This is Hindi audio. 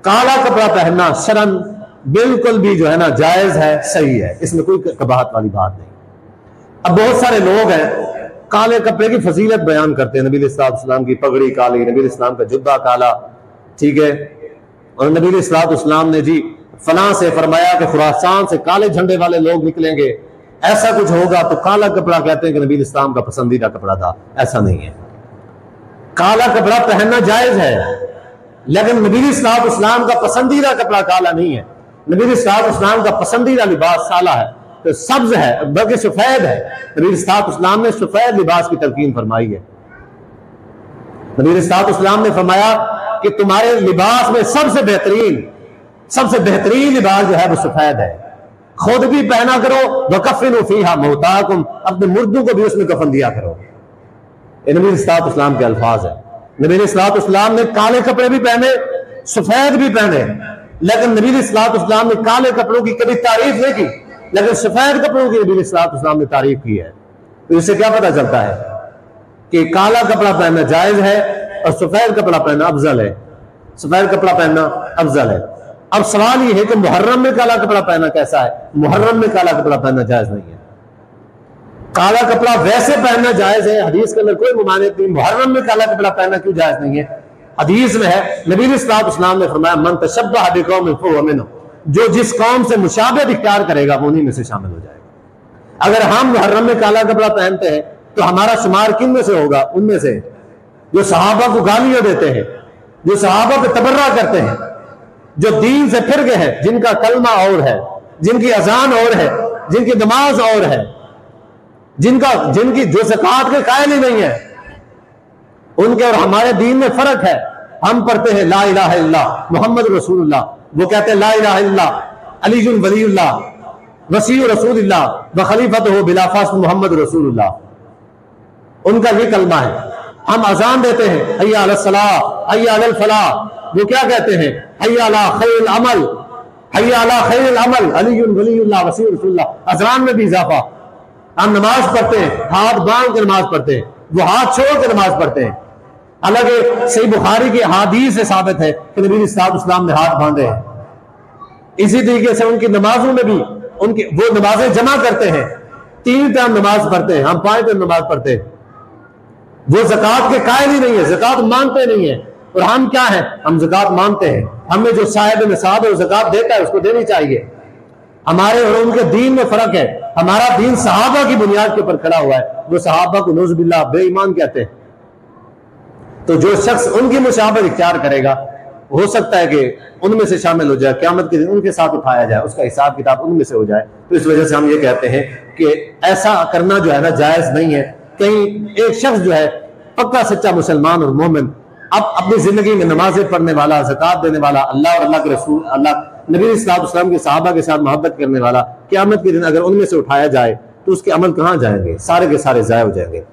काला कपड़ा पहनना शरन बिल्कुल भी जो है ना जायज है, सही है, इसमें कोई कबाहत वाली बात नहीं। अब बहुत सारे लोग हैं काले कपड़े की फजीलत बयान करते हैं, नबी इस्लाम की पगड़ी काली, नबी इस्लाम का जुब्बा काला, ठीक है, और नबी इस्लाम ने जी फलां से फरमाया कि खुरासान से काले झंडे वाले लोग निकलेंगे, ऐसा कुछ होगा, तो काला कपड़ा कहते हैं कि नबी इस्लाम का पसंदीदा कपड़ा था। ऐसा नहीं है, काला कपड़ा पहनना जायज है, लेकिन नबी इस्लाम का पसंदीदा कपड़ा काला नहीं है। नबी इस्लाम का पसंदीदा लिबास साला है, तो सब्ज है, बल्कि सफेद है। नबी इस्लाम ने सफेद लिबास की तलकीन फरमाई है। नबी इस्लाम ने फरमाया कि तुम्हारे लिबास में सबसे बेहतरीन लिबास जो है वो सफेद है, खुद भी पहना करो, वकफिनु फीहा मौताकुम, अपने मुर्दों को भी उसमें कफन दिया करो। ये नबी इस्लाम के अल्फाज है। नबी इस्लाम ने काले कपड़े भी पहने, सफेद भी पहने, लेकिन नबी इस्लाम ने काले कपड़ों की कभी तारीफ नहीं की, लेकिन सफेद कपड़ों की नबी इस्लाम ने तारीफ की है। तो इससे क्या पता चलता है कि काला कपड़ा पहनना जायज है और सफेद कपड़ा पहनना अफजल है। सफेद कपड़ा पहनना अफजल है। अब सवाल यह है कि मुहर्रम में काला कपड़ा पहनना कैसा है? मुहर्रम में काला कपड़ा पहनना जायज नहीं है। काला कपड़ा वैसे पहनना जायज है, हदीस के अंदर कोई मुमानियत नहीं। मुहर्रम में काला कपड़ा पहनना क्यों जायज नहीं है? हदीस में है, नबी इस्लाम ने फरमाया मन तशब्बह बिकौमिन फहुव मिनहुम, जो जिस कौम से मुशाबहत इख्तियार करेगा वो उन्हीं में से शामिल हो जाएगा। अगर हम मुहर्रम में काला कपड़ा पहनते हैं तो हमारा शुमार किन में से होगा? उनमें से जो सहाबा को गालियां देते हैं, जो सहाबा को तबर्रा करते हैं, जो दीन से फिर गए हैं, जिनका कलमा और है, जिनकी अजान और है, जिनकी नमाज और है, जिनकी जो ज़कात के कायल ही नहीं है, उनके और हमारे दीन में फर्क है। हम पढ़ते हैं ला इलाहा इल्लल्लाह मुहम्मद रसूलुल्लाह, वो कहते हैं ला इलाहा इल्लल्लाह अलीजुल वलीउल्लाह वसीउ रसूलुल्लाह व खलीफतुहु बिला फास्ल मुहम्मद रसूलुल्लाह, उनका ये कलमा है। हम अजान देते हैं हय्या अलस सलाह हय्या अलल फलाह, वो क्या कहते हैं? हय्या अला खैरिल अमल, हय्या अला खैरिल अमल अलीजुल वलीउल्लाह वसीउ रसूलुल्लाह। अजान में भी इजाफा। हम नमाज पढ़ते हैं, हाथ बांध के नमाज पढ़ते हैं, वो हाथ छोड़ के नमाज पढ़ते हैं। अलग सही बुखारी की हदीस से साबित है कि नबी इस्लाम ने हाथ बांधे हैं। इसी तरीके से उनकी नमाजों में भी उनकी वो नमाजें जमा करते हैं, 3 टाइम नमाज पढ़ते हैं, हम 5 टाइम नमाज पढ़ते हैं। वो ज़कात के कायल ही नहीं है, ज़कात मानते नहीं है। और हम क्या है? हम ज़कात मानते हैं। हमें जो साहिब निसाब है ज़कात देता है उसको देनी चाहिए। हमारे और उनके दीन में फर्क है। हमारा दीन सहाबा की बुनियाद के ऊपर खड़ा हुआ है, वो सहाबा को नौज़ुबिल्लाह बेईमान कहते हैं। तो जो शख्स उनकी मुशाबहत इख्तियार करेगा, हो सकता है कि उनमें से शामिल हो जाए, क़यामत के दिन उनके साथ उठाया जाए, उसका हिसाब किताब उनमें से हो जाए। तो इस वजह से हम ये कहते हैं कि ऐसा करना जो है ना जायज नहीं है। कहीं एक शख्स जो है पक्का सच्चा मुसलमान और मोमिन, अब अपनी जिंदगी में नमाजें पढ़ने वाला, ज़कात देने वाला, अल्लाह और अल्लाह के रसूल, अल्लाह नबी इस्लाम के सहाबा के साथ मोहब्बत करने वाला, क़यामत के दिन अगर उनमें से उठाया जाए तो उसके अमल कहाँ जाएंगे? सारे के सारे ज़ाया हो जाएंगे।